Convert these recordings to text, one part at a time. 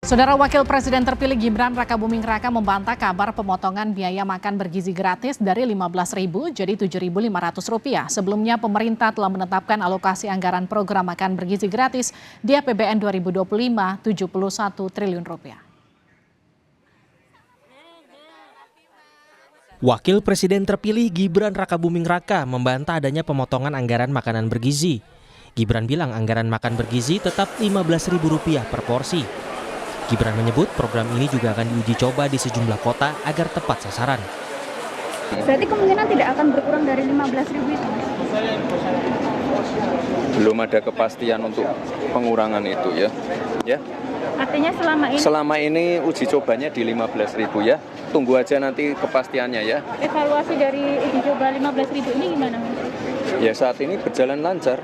Saudara Wakil Presiden terpilih Gibran Rakabuming Raka membantah kabar pemotongan biaya makan bergizi gratis dari Rp15.000 jadi Rp7.500. Sebelumnya pemerintah telah menetapkan alokasi anggaran program makan bergizi gratis di APBN 2025 Rp71 triliun. Wakil Presiden terpilih Gibran Rakabuming Raka membantah adanya pemotongan anggaran makanan bergizi. Gibran bilang anggaran makan bergizi tetap Rp15.000 per porsi. Gibran menyebut program ini juga akan diuji coba di sejumlah kota agar tepat sasaran. Berarti kemungkinan tidak akan berkurang dari Rp15.000 itu, Mas? Belum ada kepastian untuk pengurangan itu ya. Artinya selama ini uji cobanya di Rp15.000 ya. Tunggu aja nanti kepastiannya ya. Evaluasi dari uji coba Rp15.000 ini gimana, Mas? Ya saat ini berjalan lancar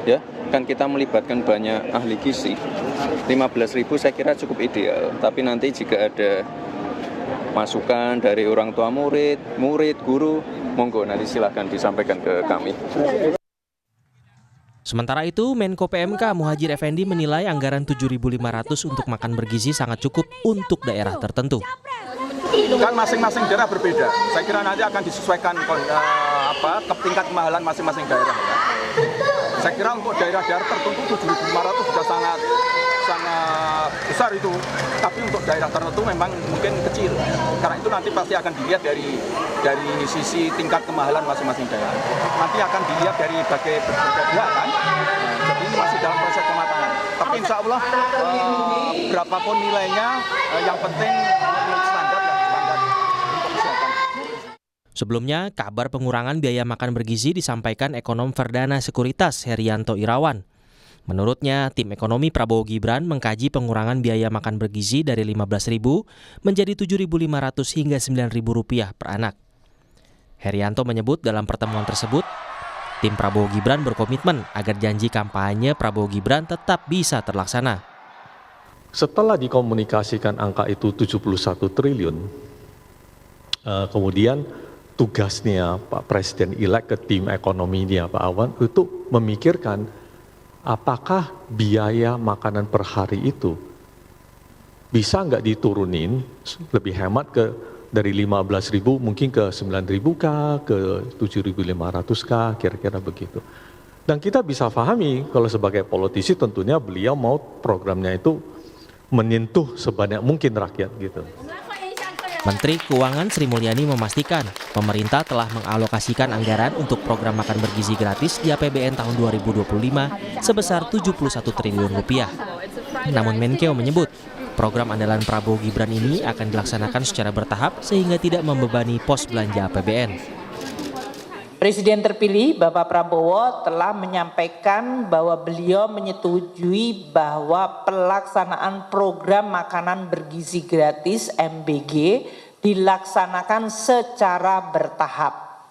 ya. Kan kita melibatkan banyak ahli gizi. Rp15.000 saya kira cukup ideal. Tapi nanti jika ada masukan dari orang tua murid, guru, monggo nanti silakan disampaikan ke kami. Sementara itu, Menko PMK Muhadjir Effendi menilai anggaran Rp7.500 untuk makan bergizi sangat cukup untuk daerah tertentu. Kan masing-masing daerah berbeda. Saya kira nanti akan disesuaikan ke tingkat kemahalan masing-masing daerah. Saya kira untuk daerah-daerah tertentu Rp7.500 sudah sangat besar itu. Tapi untuk daerah tertentu memang mungkin kecil. Karena itu nanti pasti akan dilihat dari sisi tingkat kemahalan masing-masing daerah. Nanti akan dilihat dari berbagai pihak kan. Jadi ini masih dalam proses pematangan. Tapi insya Allah berapapun nilainya, yang penting standar untuk kesehatan. Sebelumnya, kabar pengurangan biaya makan bergizi disampaikan ekonom Verdana Sekuritas Herianto Irawan. Menurutnya, tim ekonomi Prabowo Gibran mengkaji pengurangan biaya makan bergizi dari Rp15.000 menjadi Rp7.500 hingga Rp9.000 per anak. Herianto menyebut dalam pertemuan tersebut, tim Prabowo Gibran berkomitmen agar janji kampanye Prabowo Gibran tetap bisa terlaksana. Setelah dikomunikasikan angka itu 71 triliun, kemudian tugasnya Pak Presiden-elek ke tim ekonominya Pak Awan untuk memikirkan apakah biaya makanan per hari itu bisa nggak diturunin lebih hemat dari 15.000 mungkin ke 9.000 kah, ke 7.500 kah, kira-kira begitu. Dan kita bisa pahami kalau sebagai politisi tentunya beliau mau programnya itu menyentuh sebanyak mungkin rakyat gitu. Menteri Keuangan Sri Mulyani memastikan pemerintah telah mengalokasikan anggaran untuk program makan bergizi gratis di APBN tahun 2025 sebesar Rp71 triliun. Namun Menkeu menyebut program andalan Prabowo Gibran ini akan dilaksanakan secara bertahap sehingga tidak membebani pos belanja APBN. Presiden terpilih Bapak Prabowo telah menyampaikan bahwa beliau menyetujui bahwa pelaksanaan program makanan bergizi gratis MBG dilaksanakan secara bertahap.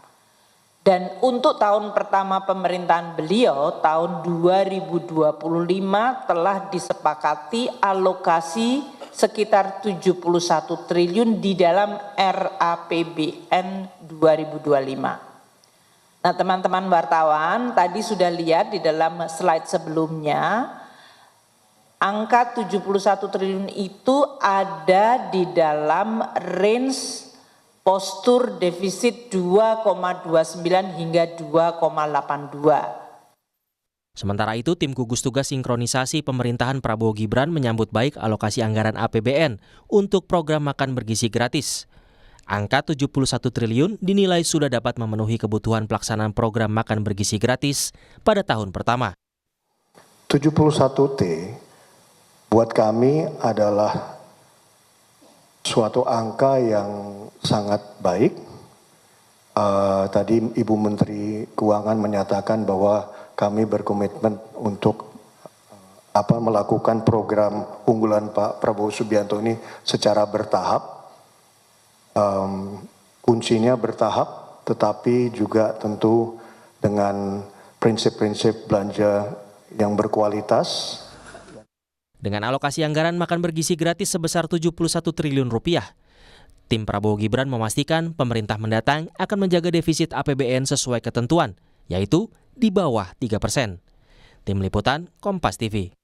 Dan untuk tahun pertama pemerintahan beliau, tahun 2025 telah disepakati alokasi sekitar 71 triliun di dalam RAPBN 2025. Nah, teman-teman wartawan tadi sudah lihat di dalam slide sebelumnya, angka 71 triliun itu ada di dalam range postur defisit 2,29 hingga 2,82. Sementara itu, tim gugus tugas sinkronisasi pemerintahan Prabowo Gibran menyambut baik alokasi anggaran APBN untuk program makan bergizi gratis. Angka 71 triliun dinilai sudah dapat memenuhi kebutuhan pelaksanaan program makan bergizi gratis pada tahun pertama. 71T buat kami adalah suatu angka yang sangat baik. Tadi Ibu Menteri Keuangan menyatakan bahwa kami berkomitmen untuk melakukan program unggulan Pak Prabowo Subianto ini secara bertahap. Kuncinya bertahap, tetapi juga tentu dengan prinsip-prinsip belanja yang berkualitas. Dengan alokasi anggaran makan bergizi gratis sebesar Rp71 triliun, tim Prabowo Gibran memastikan pemerintah mendatang akan menjaga defisit APBN sesuai ketentuan, yaitu di bawah 3%. Tim Liputan, Kompas TV.